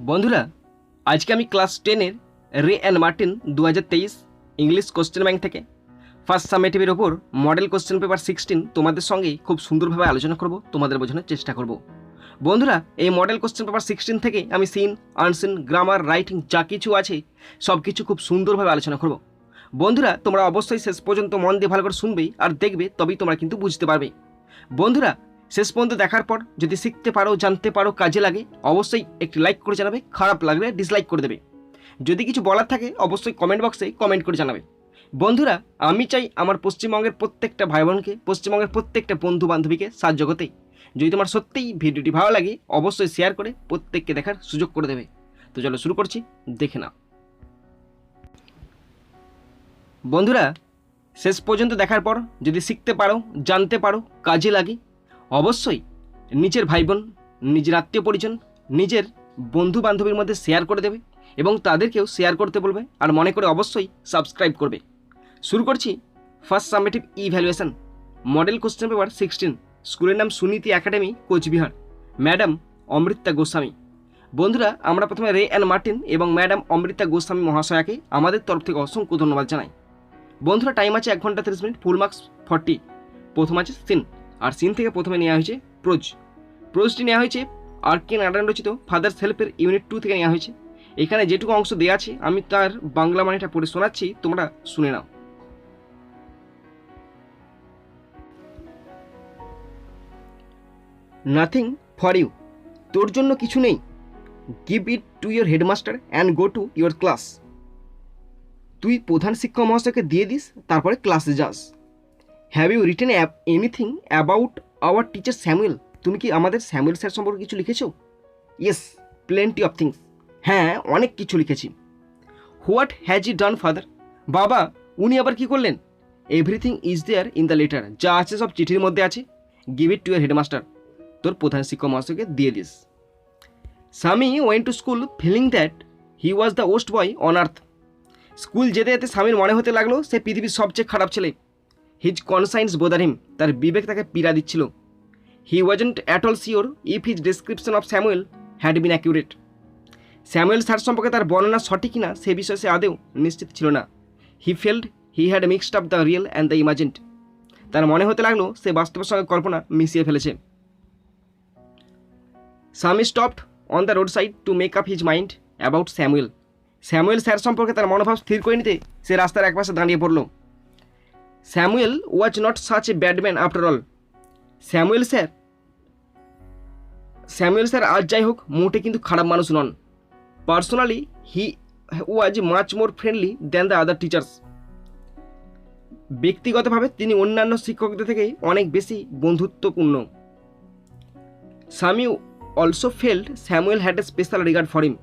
বন্ধুরা, আজকে আমি ক্লাস 10-এর রে and Martin 2023 English question bank থেকে ফার্স্ট সামেটিভের ওপর মডেল কোশ্চেন পেপার 16 তোমাদের সঙ্গেই খুব সুন্দরভাবে আলোচনা করব, তোমাদের বোঝানোর চেষ্টা করব। বন্ধুরা, এই মডেল কোশ্চেন পেপার 16 থেকে আমি সিন, আনসিন, গ্রামার, রাইটিং যা কিছু আছে সব কিছু খুব সুন্দরভাবে আলোচনা করব। বন্ধুরা, তোমরা অবশ্যই শেষ পর্যন্ত মন দিয়ে ভালো করে শুনবেই আর দেখবে, তবেই তোমরা কিন্তু বুঝতে পারবে। বন্ধুরা, শেষ পর্যন্ত দেখার পর যদি শিখতে পারো, জানতে পারো, কাজে লাগে, অবশ্যই একটি লাইক করে জানাবে, খারাপ লাগলে ডিসলাইক করে দেবে। যদি কিছু বলার থাকে অবশ্যই কমেন্ট বক্সে কমেন্ট করে জানাবে। বন্ধুরা, আমি চাই আমার পশ্চিমবঙ্গের প্রত্যেকটা ভাই বোনকে, পশ্চিমবঙ্গের প্রত্যেকটা বন্ধু বান্ধবীকে সাহায্য করতে। যদি তোমার সত্যিই ভিডিওটি ভালো লাগে অবশ্যই শেয়ার করে প্রত্যেককে দেখার সুযোগ করে দেবে। তো চলো শুরু করছি, দেখে নাও। বন্ধুরা, শেষ পর্যন্ত দেখার পর যদি শিখতে পারো, জানতে পারো, কাজে লাগে, অবশ্যই নিজের ভাই বোন, নিজের আত্মীয় পরিজন, নিজের বন্ধু বান্ধবীর মধ্যে শেয়ার করে দেবে এবং তাদেরকেও শেয়ার করতে বলবে, আর মনে করে অবশ্যই সাবস্ক্রাইব করবে। শুরু করছি first summative evaluation model question paper 16। স্কুলের নাম সুনীতি একাডেমি, কোচবিহার। ম্যাডাম অমৃতা গোস্বামী। বন্ধুরা, আমরা প্রথমে রে অ্যান্ড মার্টিন এবং ম্যাডাম অমৃতা গোস্বামী মহাশয়াকে আমাদের তরফ থেকে অসংখ্য ধন্যবাদ জানাই। বন্ধুরা, টাইম আছে 1 ঘন্টা 30 মিনিট, ফুল মার্কস 40। প্রথম আছে সিন, আর সিন থেকে প্রথমে নেওয়া হয়েছে প্রোজটি নেওয়া হয়েছে আর.কে. নারায়ণ রচিত ফাদার্স হেল্পের ইউনিট 2 থেকে নেওয়া হয়েছে। এখানে যেটুকু অংশ দেওয়া আছে আমি তার বাংলা মানেটা পড়ে শোনাচ্ছি, তোমরা শুনে নাও। নাথিং ফর ইউ, তোর জন্য কিছু নেই। Give it to your headmaster and go to your class, তুই প্রধান শিক্ষক মহাশয়কে দিয়ে দিস, তারপরে ক্লাসে যাস। Have you written anything about our teacher Samuel, তুমি কি আমাদের স্যামুয়েল স্যার সম্পর্কে কিছু লিখেছো? ইয়েস, প্লেন্টি অফ থিংস, হ্যাঁ অনেক কিছু লিখেছি। What has he done father, বাবা উনি আবার কি করলেন? Everything is there in the letter, যা আছে সব চিঠির মধ্যে আছে। Give it to your headmaster, তোর প্রধান শিক্ষক মহাশয়কে দিয়ে দিস। Swami went to school feeling that he was the worst boy on earth, school যেতে যেতে স্বামীর মনে হতে লাগলো সে পৃথিবীর সবচেয়ে খারাপ ছেলে। হিজ কনসাইন্স বোদার হিম, তার বিবেক তাকে পীড়া দিচ্ছিল। He wasn't at all sure if his description of Samuel had been accurate, Samuel sir সম্পর্কে তার বর্ণনা সঠিক কিনা সে বিষয়ে সে আদেও নিশ্চিত ছিল না। He felt he had mixed up the real and the imagined, তার মনে হতে লাগলো সে বাস্তবের সঙ্গে কল্পনা মিশিয়ে ফেলেছে। স্বামী stopped on the road side two make up his mind about Samuel, Samuel sir সম্পর্কে তার মনোভাব স্থির করে নিতে সে রাস্তার একপাশে দাঁড়িয়ে পড়ল। Samuel was not such a bad man after all, Samuel sir আজ যাই হোক মোটে কিন্তু খারাপ মানুষ নন। Personally he was much more friendly than the other teachers, ব্যক্তিগতভাবে তিনি অন্যান্য শিক্ষকদের থেকে অনেক বেশি বন্ধুত্বপূর্ণ। Swami also felt Samuel had a special regard for him,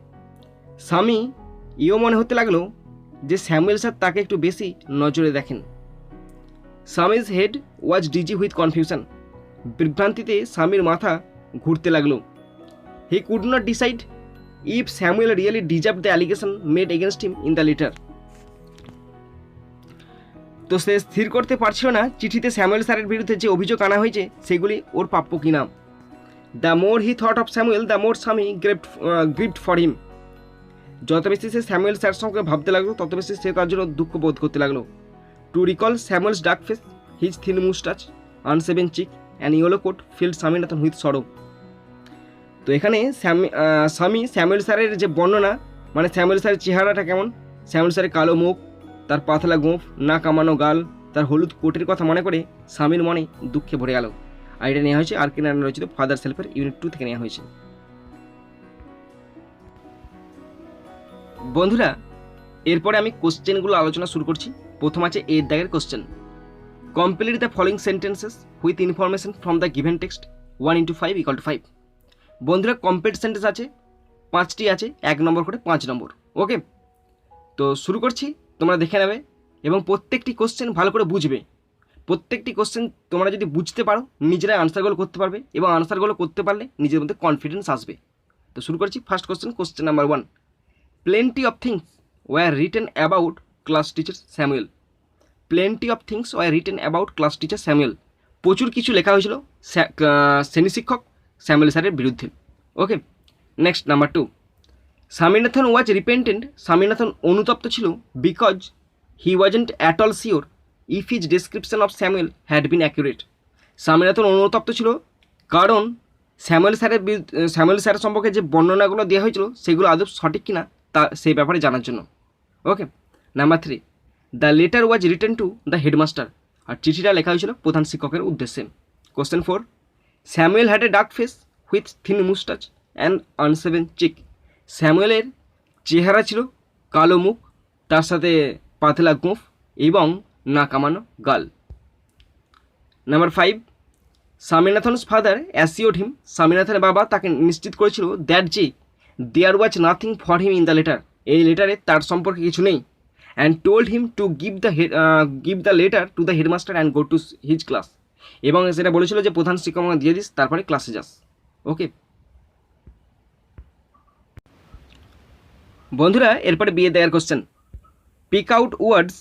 Swami ইও মনে হতে লাগলো যে স্যামুয়েল স্যার তাকে একটু বেশি নজরে দেখেন। Swami's head was dizzy with confusion, বিভ্রান্তিতে স্বামীর মাথা ঘুরতে লাগলো। He could not decide if Samuel really deserve the allegation made against him in the letter, তো সে স্থির করতে পারছিল না চিঠিতে স্যামুয়েল স্যারের বিরুদ্ধে যে অভিযোগ আনা হয়েছে সেগুলি ওর প্রাপ্য কিনা। The more he thought of Samuel the more স্বামী গ্রিভড ফর হিম, যত বেশি সে স্যামুয়েল স্যার সঙ্গে ভাবতে লাগলো তত বেশি সে তার জন্য দুঃখ বোধ করতে লাগলো। To recall Samuel's dark face, his thin moustache, unshaven cheek and yellow coat filled Swaminathan with sorrow, তো এখানে স্বামী স্যামুয়েল স্যারের যে বর্ণনা, মানে স্যামুয়েল স্যারের চেহারাটা কেমন, স্যামুয়েল স্যারের কালো মুখ, তার পাতলা গোঁফ, না কামানো গাল, তার হলুদ কোটের কথা মনে করে স্বামীর মনে দুঃখে ভরে গেল। আর এটা নেওয়া হয়েছে আর.কে. নারায়ণ রচিত ফাদার্স হেল্পের ইউনিট 2 থেকে নেওয়া হয়েছে। বন্ধুরা, এরপরে আমি কোশ্চেনগুলো আলোচনা শুরু করছি। প্রথম আছে এর দাগের question, complete the following sentences with information from the given text 1 × 5 = 5। বন্ধুরা, কমপ্লিট সেন্টেন্স আছে 5টি আছে, 1 নম্বর করে 5 নম্বর। ওকে, তো শুরু করছি, তোমরা দেখে নেবে এবং প্রত্যেকটি কোশ্চেন ভালো করে বুঝবে। প্রত্যেকটি কোশ্চেন তোমরা যদি বুঝতে পারো নিজেরাই আনসারগুলো করতে পারবে এবং আনসারগুলো করতে পারলে নিজের মধ্যে কনফিডেন্স আসবে। তো শুরু করছি first question number 1, plenty of things were written about class teacher Samuel, plenty of things were written about class teacher Samuel, প্রচুর কিছু লেখা হয়েছিল শ্রেণী শিক্ষক স্যামুয়েল স্যারের বিরুদ্ধে। ওকে, নেক্সট নাম্বার 2, স্বামীনাথন ওয়াজ রিপেন্টেন্ট, স্বামীনাথন অনুতপ্ত ছিল, because he wasn't at all sure if his description of Samuel had bin accurate. Swaminathan অনুতপ্ত ছিল কারণ স্যামুয়েল স্যারের সম্পর্কে যে বর্ণনাগুলো দেওয়া হয়েছিল সেগুলো আদৌ সঠিক কিনা তা সেই ব্যাপারে জানার জন্য। Okay, number 3, the letter was written to the headmaster, আর চিঠিটা লেখা হয়েছিল প্রধান শিক্ষকের উদ্দেশ্যে। Question 4, Samuel had a dark face with thin moustache and unshaven cheek. স্যামুয়েলের চেহারা ছিল কালো মুখ, তার সাথে পাতলা গোঁফ এবং না কামানো গাল। Number 5, Swaminathan's father assured him, স্বামীনাথনের বাবা তাকে নিশ্চিত করেছিল দ্যাট যে there was nothing for him in the letter, এই লেটারে তার সম্পর্কে কিছু নেই, and told him to give the letter to the headmaster and go to his class, এবং সেটা বলেছিল যে প্রধান শিক্ষক দিয়ে দিস তারপরে ক্লাসে যাস। ওকে বন্ধুরা, এরপরে বিয়ে দেয়ার question, pick out words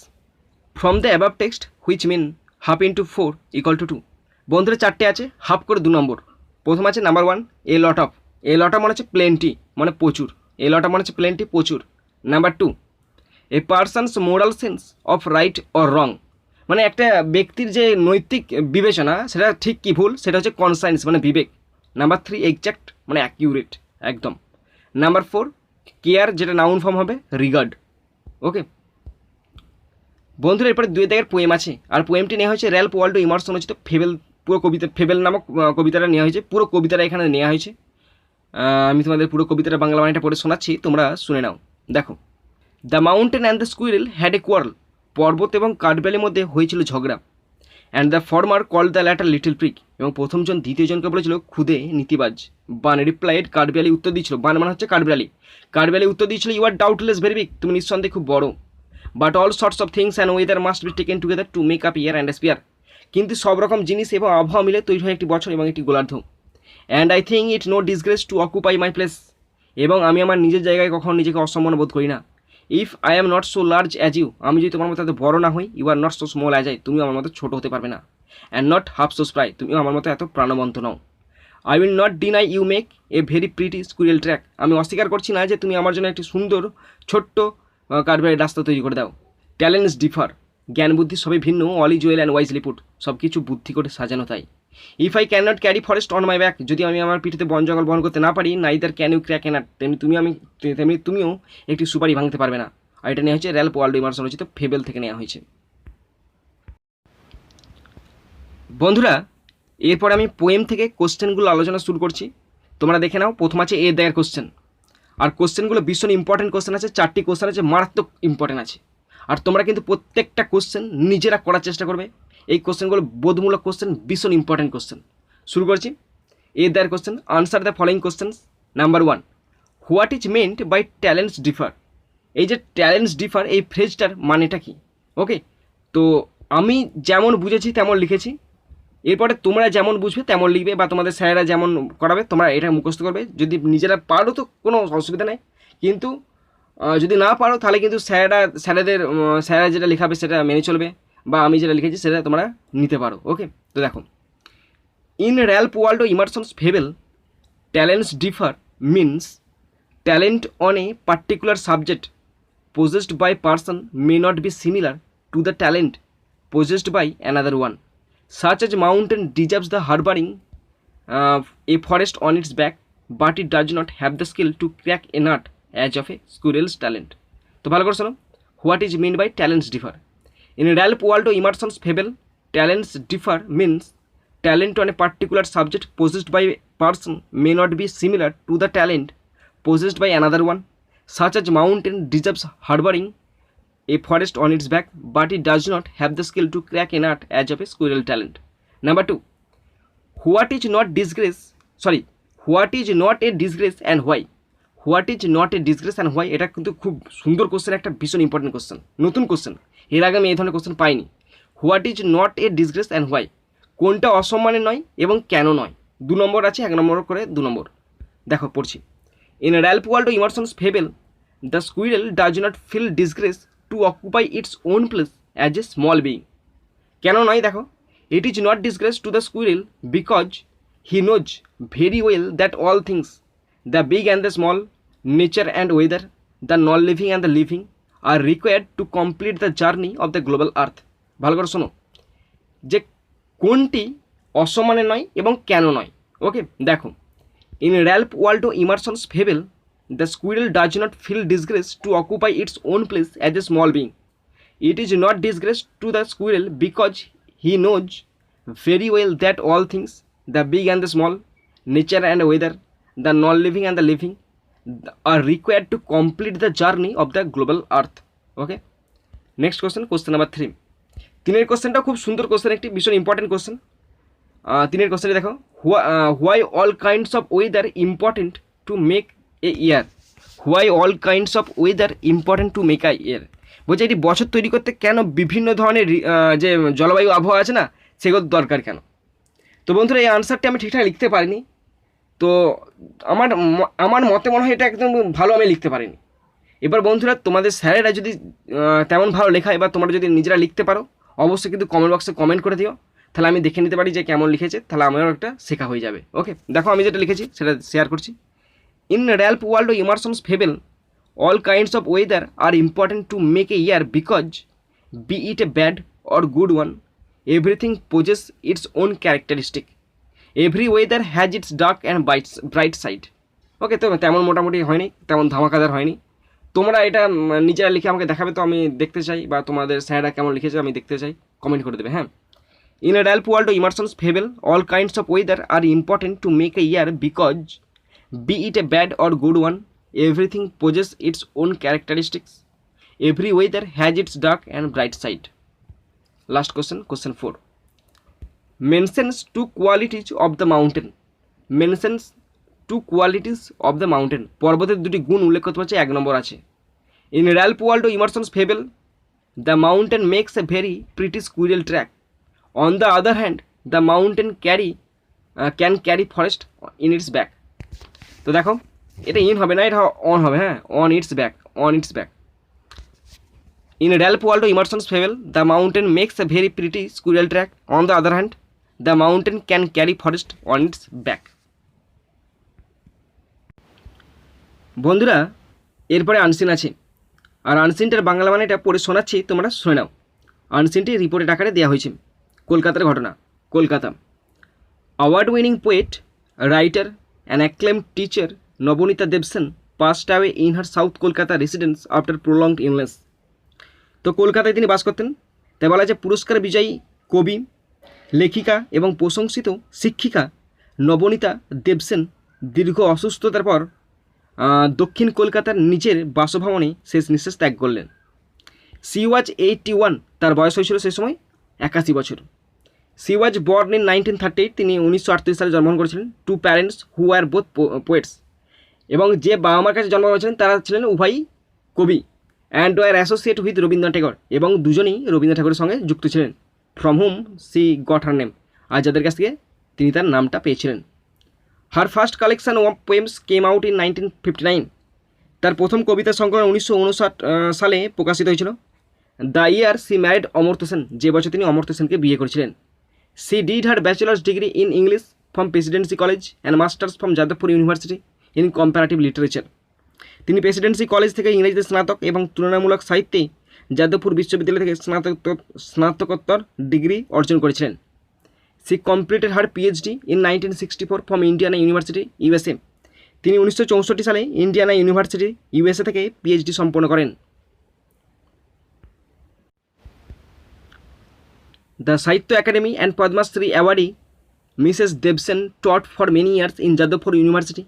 from the above text which mean half into 4 equal to 2। বন্ধুরা চারটে আছে, হাফ করে 2 নম্বর। প্রথম আছে number 1, A lot of, A lot of মানে হচ্ছে প্লেন্টি মানে প্রচুর, এ লট অফ মানে হচ্ছে প্লেন্টি প্রচুর। Number 2, a person's moral sense of right or wrong, মানে একটা ব্যক্তির যে নৈতিক বিবেচনা সেটা ঠিক কি ভুল সেটা হচ্ছে কনসাইন্স মানে বিবেক। নাম্বার 3, এক্স্যাক্ট মানে অ্যাকিউরেট একদম। নাম্বার 4, কেয়ার, যেটা নাউন ফর্ম হবে রিগার্ড। ওকে বন্ধুরা, এরপরে 2 দাগের পোয়েম আছে, আর পোয়েমটি নেওয়া হয়েছে র্যালফ ওয়াল্ডো ইমারসন রচিত ফেবেল, পুরো কবিতা ফেবেল নামক কবিতাটা নেওয়া হয়েছে, পুরো কবিতাটা এখানে নেওয়া হয়েছে। আমি তোমাদের পুরো কবিতাটা বাংলা বাণীটা পড়ে শোনাচ্ছি, তোমরা শুনে নাও। দেখো, the mountain and the squirrel had a quarrel, পর্বত এবং কাঠবেলের মধ্যে হয়েছিল ঝগড়া। And the former call the latter little prick, এবং প্রথমজন দ্বিতীয়জনকে বলেছিল খুদে নীতিবাজ। বান রিপ্লাইড, কাঠবিড়ালি উত্তর দিয়েছিল, বান মানে হচ্ছে কাঠবিড়ালি, কাঠবিড়ালি উত্তর দিয়েছিল you are doubtless very big, তুমি নিঃসন্দেহে খুব বড়। But all sorts of things and weather must be taken together to make up year and sphere, কিন্তু সব রকম জিনিস এবং আবহাওয়া মিলে তৈরি হয় একটি বছর এবং একটি গোলার্ধ। And I think it no disgrace to occupy my place, এবং আমি আমার নিজের জায়গায় কখনো নিজেকে অসম্মান বোধ করি না। If I am not so large as you, আমি যদি তোমার মতো এত বড় না হই, you are not so small as I, তুমি আমার মতো ছোটো হতে পারবে না। And not half so spry, তুমিও আমার মতো এত প্রাণবন্ত নও। I will not deny you make a very pretty squirrel track, আমি অস্বীকার করছি না যে তুমি আমার জন্য একটি সুন্দর ছোট্ট কাঠবিড়ালির রাস্তা তৈরি করে দাও। ট্যালেন্টস ডিফার, জ্ঞান বুদ্ধি সবই ভিন্ন, all is well and wisely put, সব কিছু বুদ্ধি করে সাজানো তাই। If I can not carry forest on my back, যদি আমি আমার পিঠিতে বন জঙ্গল বহন করতে না পারি, neither can you crack a nut, তেমনি তুমিও একটি সুপারি ভাঙতে পারবে না। আর এটা নেওয়া হয়েছে র্যালফ ওয়াল্ডো ইমারসন রচিত ফেবেল থেকে নেওয়া হয়েছে। বন্ধুরা, এরপরে আমি পোয়েম থেকে কোশ্চেনগুলো আলোচনা শুরু করছি, তোমরা দেখে নাও। প্রথম আছে এ দেয়ার কোশ্চেন, আর কোশ্চেনগুলো ভীষণ ইম্পর্টেন্ট কোশ্চেন আছে, 4টি কোশ্চেন আছে, মারাত্মক ইম্পর্টেন্ট আছে। আর তোমরা কিন্তু প্রত্যেকটা কোশ্চেন নিজেরা করার চেষ্টা করবে, এই কোশ্চেনগুলো বোধমূলক কোশ্চেন, ভীষণ ইম্পর্টেন্ট কোশ্চেন। শুরু করছি। এ দেয়ার question, answer the following questions. Number 1, what is meant by talents differ, এই যে ট্যালেন্টস ডিফার এই ফ্রেজটার মানেটা কি? ওকে, তো আমি যেমন বুঝেছি তেমন লিখেছি, এরপরে তোমরা যেমন বুঝবে তেমন লিখবে, বা তোমাদের স্যারেরা যেমন করাবে তোমরা এটা মুখস্থ করবে। যদি নিজেরা পারো তো কোনো অসুবিধা নেই, কিন্তু যদি না পারো তাহলে কিন্তু স্যারেরা যেটা লেখাবে সেটা মেনে চলবে, বা আমি যেটা লিখেছি সেটা তোমরা নিতে পারো। ওকে, তো দেখো, in Ralph Waldo Emerson's fable, talents differ means talent on a particular subject possessed by person may not be similar to the talent possessed by another one, such as mountain deserves the harboring a forest on its back, but it does not have the skill to crack a nut as of a squirrel's talent. তো ভালো করে শোনো, what is mean by talents differ. In Ralph Waldo Emerson's fable, talents differ means talent on a particular subject possessed by a person may not be similar to the talent possessed by another one, such as mountain deserves harboring a forest on its back, but it does not have the skill to crack a nut as of a squirrel talent. Number 2, what is not a disgrace and why? What is not a disgrace and why, এটা কিন্তু খুব সুন্দর question, একটা ভীষণ important question, নতুন question, এর আগে আমি এই ধরনের কোশ্চেন পাইনি। What is not a disgrace and why, কোনটা অসম্মানের নয় এবং কেন নয়। 2 নম্বর আছে, 1 নম্বর করে 2 নম্বর। দেখো পড়ছি। In Ralph Waldo Emerson's fable, the squirrel does not feel disgrace to occupy its own place as a small being. কেন নয় দেখো, it is not disgrace to the squirrel because he knows very well that all things, the big and the small, nature and weather, the non-living and the living are required to complete the journey of the global earth. ভালো করে শোনো যে কোনটি অসমানে নয় এবং কেন নয়। Okay, দেখো, in Ralph Waldo Emerson's fable the squirrel does not feel disgrace to occupy its own place as a small being. It is not disgrace to the squirrel because he knows very well that all things, the big and the small, nature and weather, the non-living and the living, are required to complete the journey of the global earth. Okay, next question, question number 3. তিনের কোশ্চেনটা খুব সুন্দর question, একটি ভীষণ important question. তিনের কোশ্চেনে দেখো, why all kinds of weather important to make a year. Why all kinds of weather important to make a year, বলছে এটি বছর তৈরি করতে কেন বিভিন্ন ধরনের যে জলবায়ু আবহাওয়া আছে না সেগুলো দরকার কেন। তো বন্ধুরা এই আনসারটি আমি ঠিকঠাক লিখতে পারিনি, তো আমার মতে মনে হয় এটা একদম ভালো আমি লিখতে পারিনি। এবার বন্ধুরা তোমাদের স্যারেরা যদি তেমন ভালো লেখায় বা তোমরা যদি নিজেরা লিখতে পারো অবশ্যই কিন্তু কমেন্ট বক্সে কমেন্ট করে দিও, তাহলে আমি দেখে নিতে পারি যে কেমন লিখেছে, তাহলে আমারও একটা শেখা হয়ে যাবে। ওকে, দেখো আমি যেটা লিখেছি সেটা শেয়ার করছি। In Ralph Waldo Emerson's fable all kinds of weather are important to make a year because be it a bad or good one, everything possesses its own characteristic. Every weather has its dark and bright side. ওকে, তো তেমন মোটামুটি হয়নি, তেমন ধামাকাদার হয়নি। তোমরা এটা নিজেরা লিখে আমাকে দেখাবে, তো আমি দেখতে চাই, বা তোমাদের স্যাররা কেমন লিখেছে আমি দেখতে চাই, কমেন্ট করে দেবে। হ্যাঁ, in Ralph Waldo Emerson's fable all kinds of weather are important to make a year because be it a bad or good one, everything possesses its own characteristics. Every weather has its dark and bright side. Last question, question 4. Mentions two qualities of the mountain. Mentions two qualities of the mountain. পর্বতের দুটি গুণ উল্লেখ করতে পারছে, 1 নম্বর আছে। In Ralph Waldo Emerson's fable, the mountain makes a very pretty squirrel track. On the other hand, the mountain can carry forest in its back. তো দেখো এটা ইন হবে না, এটা অন হবে। হ্যাঁ, on its back. In Ralph Waldo Emerson's fable the mountain makes a very pretty squirrel track, on the other hand the mountain can carry forest on its back. বন্ধুরা এরপরে আনসিন আছে, আর আনসিনটার বাংলা মানে এটা পড়ে শোনাচ্ছি, তোমরা শুনে নাও। আনসিনটি রিপোর্টের আকারে দেওয়া হয়েছে। কলকাতার ঘটনা। Kolkata. Award winning poet, writer and acclaimed teacher Nabanita Dev Sen passed away in her South Kolkata residence after prolonged illness. তো কলকাতায় তিনি বাস করতেন। তাই বলা যায় পুরস্কার বিজয়ী কবি, লেখিকা এবং প্রশংসিত শিক্ষিকা নবনীতা দেবসেন দীর্ঘ অসুস্থতার পর দক্ষিণ কলকাতার নিজের বাসভবনে শেষ নিঃশ্বাস ত্যাগ করলেন। সি ওয়াজ 81, তার বয়স হয়েছিল সে সময় 81 বছর। সি ওয়াজ বর্ন ইন 1938, তিনি 1938 সালে জন্মগ্রহণ করেছিলেন। To parents who are both poets, এবং যে বাবা মার কাছে জন্মগ্রহণ করেছিলেন তারা ছিলেন উভয়ই কবি। And were associate with Rabindranath Thakur, এবং দুজনেই রবীন্দ্রনাথ ঠাকুরের সঙ্গে যুক্ত ছিলেন। From whom she got her name, আর যাদের কাছ থেকে তিনি তার নামটা পেয়েছিলেন। Her first collection of poems came out in 1959, তার প্রথম কবিতা সংকলন 1959 সালে প্রকাশিত হয়েছিল। The year she married Amartya Sen, যে বছর তিনি অমর্ত্য সেনকে বিয়ে করেছিলেন। She did her bachelor's degree in English from Presidency college and masters from Jadavpur university in comparative literature. তিনি প্রেসিডেন্সি কলেজ থেকে ইংরেজিতে স্নাতক এবং তুলনামূলক সাহিত্যে যাদবপুর বিশ্ববিদ্যালয় থেকে স্নাতকোত্তর ডিগ্রি অর্জন করেছিলেন। She completed her PhD in 1964 from Indiana University USA, তিনি 1964 সালে ইন্ডিয়ানা ইউনিভার্সিটি ইউএসএ থেকে পিএইচডি সম্পন্ন করেন। The Sahitya Akademi and Padma Shri awardee Mrs Dev Sen taught for many years in Jadavpur University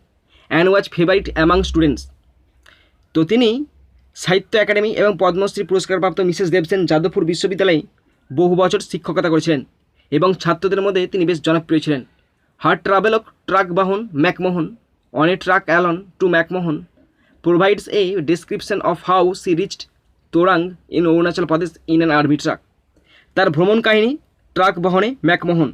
and was favourite among students. তো তিনি সাহিত্য একাডেমি এবং পদ্মশ্রী পুরস্কারপ্রাপ্ত মিসেস দেবসেন যাদবপুর বিশ্ববিদ্যালয়ে বহু বছর শিক্ষকতা করেছিলেন এবং ছাত্রদের মধ্যে তিনি বেশ জনপ্রিয় ছিলেন। Her travelogue truck Bahon McMahon on a truck along to McMahon provides a description of how she reached তোরাং in Arunachal Pradesh in an army truck. তার ভ্রমণ কাহিনী ট্রাক বহনে ম্যাকমোহন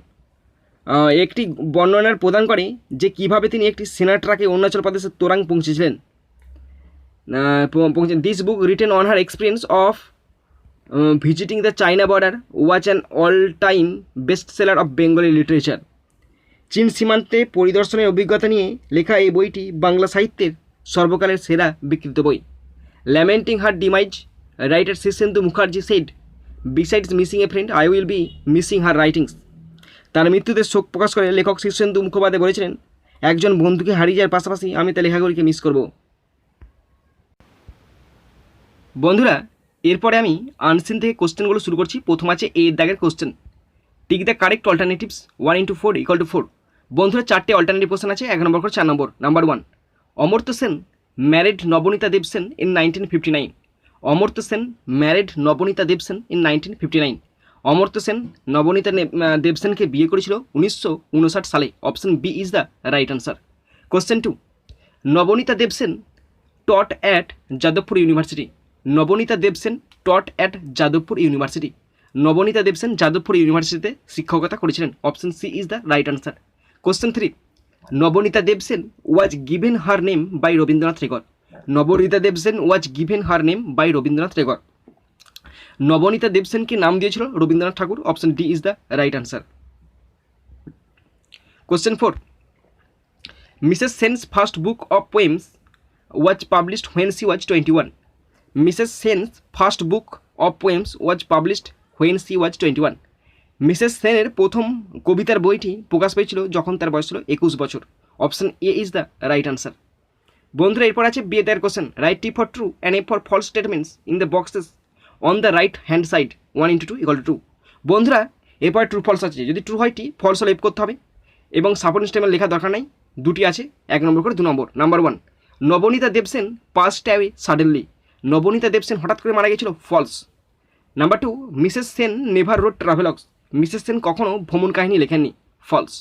একটি বর্ণনার প্রদান করে যে কীভাবে তিনি একটি সেনা ট্রাকে অরুণাচল প্রদেশের তোরাং পৌঁছেছিলেন। This book written on her experience of visiting the China border watch an all time best seller of Bengali literature. চীন সীমান্তে পরিদর্শনের অভিজ্ঞতা নিয়ে লেখা এই বইটি বাংলা সাহিত্যের সর্বকালের সেরা বিক্রিত বই। Lamenting her demise writer Shirshendu Mukherjee said, besides missing a friend I will be missing her writings. তার মৃত্যুতে শোক প্রকাশ করে লেখক শীর্ষেন্দু মুখোপাধ্যায় বলেছিলেন, একজন বন্ধুকে হারিয়ে যাওয়ার পাশাপাশি আমি তার লেখাগুলিকে মিস করব। বন্ধুরা, এরপরে আমি আনসিন থেকে কোশ্চেনগুলো শুরু করছি। প্রথম আছে এ দাগের question, tick the correct alternatives 1 × 4 = 4। বন্ধুরা, 4টে অল্টারনেটিভ কোশ্চেন আছে, 1 নম্বর করে 4 নম্বর। Number 1, Amartya Sen married Nabaneeta Dev Sen in 1959। Amartya Sen married Nabaneeta Dev Sen in 1959। Amartya Sen Nabaneeta Dev সেনকে বিয়ে করেছিল 1959 সালে। Option B is the right answer. Question 2, Nabaneeta Dev Sen taught at Jadavpur University. Nabaneeta Dev Sen taught at Jadavpur University. Nabaneeta Dev Sen Jadavpur ইউনিভার্সিটিতে শিক্ষকতা করেছিলেন। Option C is the right answer. Question 3, Nabanita Dev Sen was given her name by Rabindranath Tagore. Nabaneeta Dev Sen was given her name by Rabindranath Tagore. Nabaneeta Dev সেনকে নাম দিয়েছিল Rabindranath Thakur. Option D is the right answer. Question 4, Mrs Sen's first book of poems was published when she was 21। Mrs Sen's first book of poems was published when she was 21। Mrs সেনের প্রথম কবিতার বইটি প্রকাশ পেয়েছিল যখন তার বয়স ছিল 21 বছর। Option A is the right answer. বন্ধুরা, এরপর আছে বি এর question, write T for true and F for false statements in the boxes on the right hand side 1 × 2 = 2। বন্ধুরা, এরপর ট্রু ফলস আছে, যদি ট্রু হয় টি, ফলস হলে এফ করতে হবে এবং সাপোর্টিং স্টেটমেন্ট লেখার দরকার নাই। দুটি আছে, 1 নম্বর করে 2 নম্বর। Number 1, Nabaneeta Dev Sen passed away suddenly. Nabaneeta Dev Sen হঠাৎ করে মারা গিয়েছিল। False. Number 2, Mrs Sen never wrote travelogues. Mrs Sen কখনো ভ্রমণ কাহিনী লেখেননি। ফলস।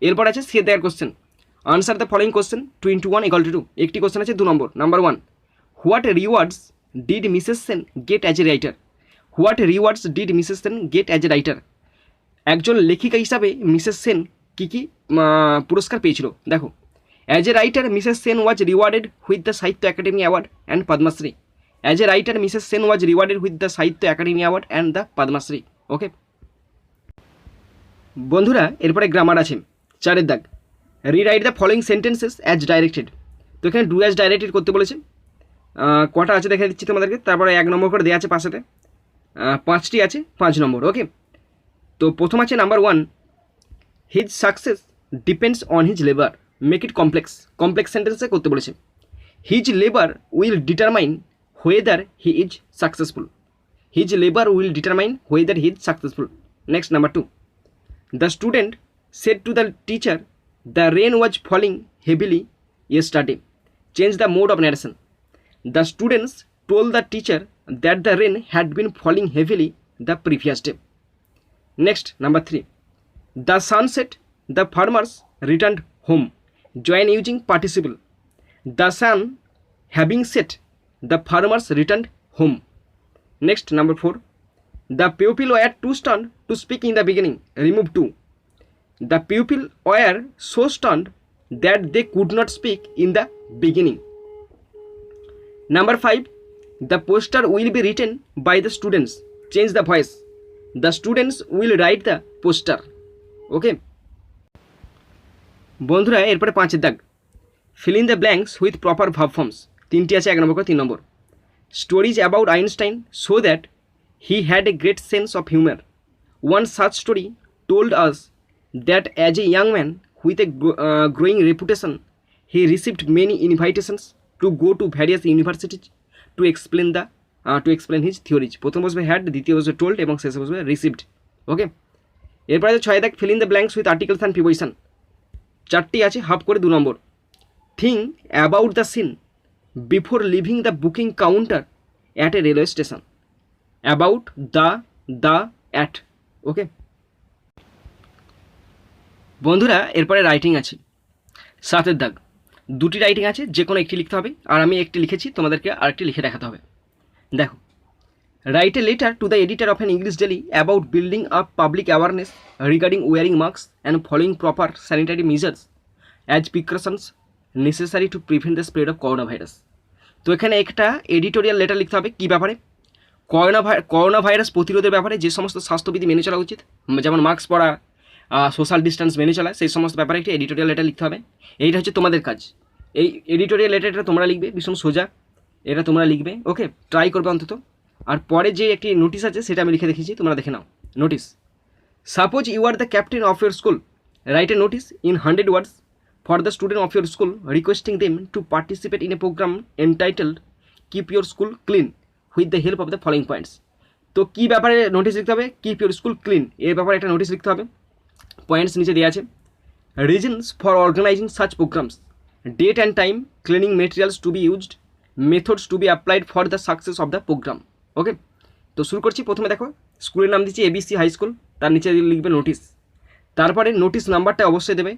এরপর আছে সি এর question, answer the following question 2 × 1 = 2। একটি কোশ্চেন আছে 2 নম্বর। Number 1, what rewards did Mrs Sen get as a writer. What rewards did Mrs Sen get as a writer. একজন লেখিকা হিসাবে মিসেস সেন কী কী পুরস্কার পেয়েছিল? দেখো, as a writer Mrs Sen was rewarded with the Sahitya Akademi award and Padmashri. As a writer Mrs Sen was rewarded with the Sahitya Akademi award and the Padmashri. Okay বন্ধুরা, এরপরে grammar আছে 4 দাগ, rewrite the following sentences as directed. তো এখানে ডু অ্যাজ ডাইরেক্টেড করতে বলেছে। কটা আছে দেখে দিচ্ছি তোমাদেরকে। তারপরে 1 নম্বর করে দেওয়া আছে পাশেতে, 5টি আছে 5 নম্বর। ওকে, তো প্রথম আছে number 1, his success depends on his labour. Make it complex. Complex সেন্টেন্সে করতে বলেছে। His labour will determine whether he is successful. His labor will determine whether he is successful. Next, number 2, the student said to the teacher, the rain was falling heavily yesterday. Change the mode of narration. The students told the teacher that the rain had been falling heavily the previous day. Next, number 3, the sun set, the farmers returned home. Join using participle. The sun having set, the farmers returned home. Next, number 4, the pupil were too stunned to speak in the beginning. Remove 2. The pupil were so stunned that they could not speak in the beginning. Number 5, the poster will be written by the students. Change the voice. The students will write the poster. Okay বন্ধুরা, এরপরে 5 দাগ, fill in the blanks with proper verb forms. 3টি আছে, 1 নম্বর করে 3 নম্বর। Stories about Einstein show that he had a great sense of humor. One such story told us that as a young man with a growing reputation, he received many invitations to go to various universities to explain his theories. প্রথম বসবে had, দ্বিতীয় বসবে told এবং শেষে বসবে received. ওকে, এরপরে আছে 6 দাগ, fill in the blanks with articles and preposition. 4টি আছে, হাফ করে 2 নম্বর। Think about the scene before leaving the booking counter at a railway station. About, the, at. ওকে বন্ধুরা, এরপরে রাইটিং আছে 7 দাগ। 2টি রাইটিং আছে, যে কোনো একটি লিখতে হবে, আর আমি একটি লিখেছি, তোমাদেরকে আরেকটি লিখে দেখাতে হবে। দেখো, write a letter to the editor of an English daily about building up public awareness regarding wearing mask and following proper sanitary measures as precautions necessary to prevent the spread of corona virus. তো এখানে একটা editorial letter লিখতে হবে। কী ব্যাপারে? Corona virus প্রতিরোধের ব্যাপারে যে সমস্ত স্বাস্থ্যবিধি মেনে চলা উচিত, যেমন মাস্ক পরা, সোশ্যাল ডিস্টেন্স মেনে চলা, সেই সমস্ত ব্যাপারে একটি এডিটোরিয়াল লেটার লিখতে হবে। এইটা হচ্ছে তোমাদের কাজ। এই এডিটোরিয়াল লেটারটা তোমরা লিখবে, ভীষণ সোজা, এটা তোমরা লিখবে, ওকে, ট্রাই করবে অন্তত। আর পরে যে একটি নোটিশ আছে সেটা আমি লিখে দেখেছি, তোমরা দেখে নাও। Notice: suppose you are the captain of your school, write a notice in 100 words for the student of your school requesting them to participate in a program entitled Keep Your School Clean with the help of the following points. তো কী ব্যাপারে notice লিখতে হবে? Keep your school clean, এর ব্যাপারে একটা notice লিখতে হবে। Points নিচে দেওয়া আছে। Reasons for organising such programmes, date and time, cleaning materials to be used, methods to be applied for the success of the programme. Okay, তো শুরু করছি। প্রথমে দেখো, স্কুলের নাম দিচ্ছি ABC হাই স্কুল, তার নিচে লিখবে নোটিশ। তারপরে নোটিশ নাম্বারটা অবশ্যই দেবে,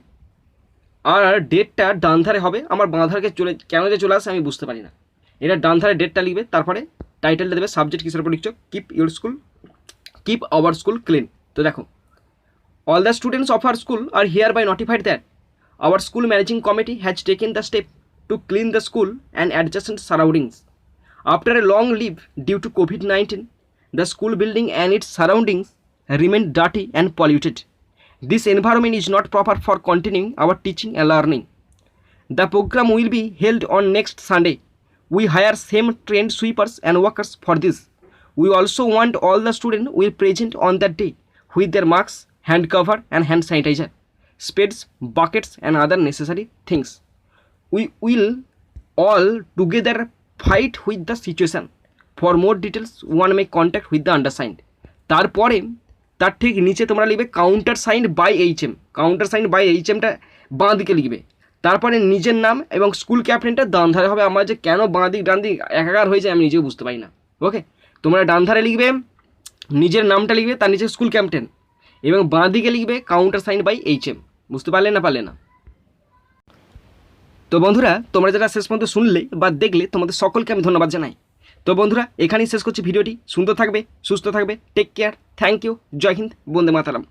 আর ডেটটা ডান ধারে হবে। আমার বাঁ ধারকে কেন যে চলে আসে আমি বুঝতে পারি না। এটা ডান ধারে ডেটটা লিখবে, তারপরে টাইটেলটা দেবে, সাবজেক্ট কিসের উপর লিখছো, keep your school, keep our school clean. তো দেখো, all the students of our school are hereby notified that our school managing committee has taken the step to clean the school and adjacent surroundings. After a long leave due to COVID-19, the school building and its surroundings remain dirty and polluted. This environment is not proper for continuing our teaching and learning. The program will be held on next Sunday. We hire same trained sweepers and workers for this. We also want all the students will present on that day with their masks, hand cover and hand sanitizer, spades, buckets and other necessary things. We will all together fight with the situation. For more details one may contact with the undersigned. তারপরে তার ঠিক নিচে তোমরা লিখবে countersigned by HM। Countersigned by HMটা বাঁ দিকে লিখবে। তারপরে নিজের নাম এবং স্কুল ক্যাপ্টেনটা ডান ধারে হবে। আমার যে কেন বাঁ দিক ডান দিক একাকার হয়ে যায় আমি নিজেও বুঝতে পারি না। ওকে, তোমরা ডান ধারে লিখবে নিজের নামটা লিখবে, তার নিচে স্কুল ক্যাপ্টেন, এবং বাঁ দিকে লিখবে কাউন্টার সাইন বাই HM। বুঝতে পারলে না পারলে না? তো বন্ধুরা, তোমরা যারা শেষ পর্যন্ত শুনলে বা দেখলে তোমাদের সকলকে আমি ধন্যবাদ জানাই। তো বন্ধুরা, এখানেই শেষ করছি ভিডিওটি। সুন্দর থাকবে, সুস্থ থাকবে, টেক কেয়ার, থ্যাংক ইউ, জয় হিন্দ, বন্দে মাতরম।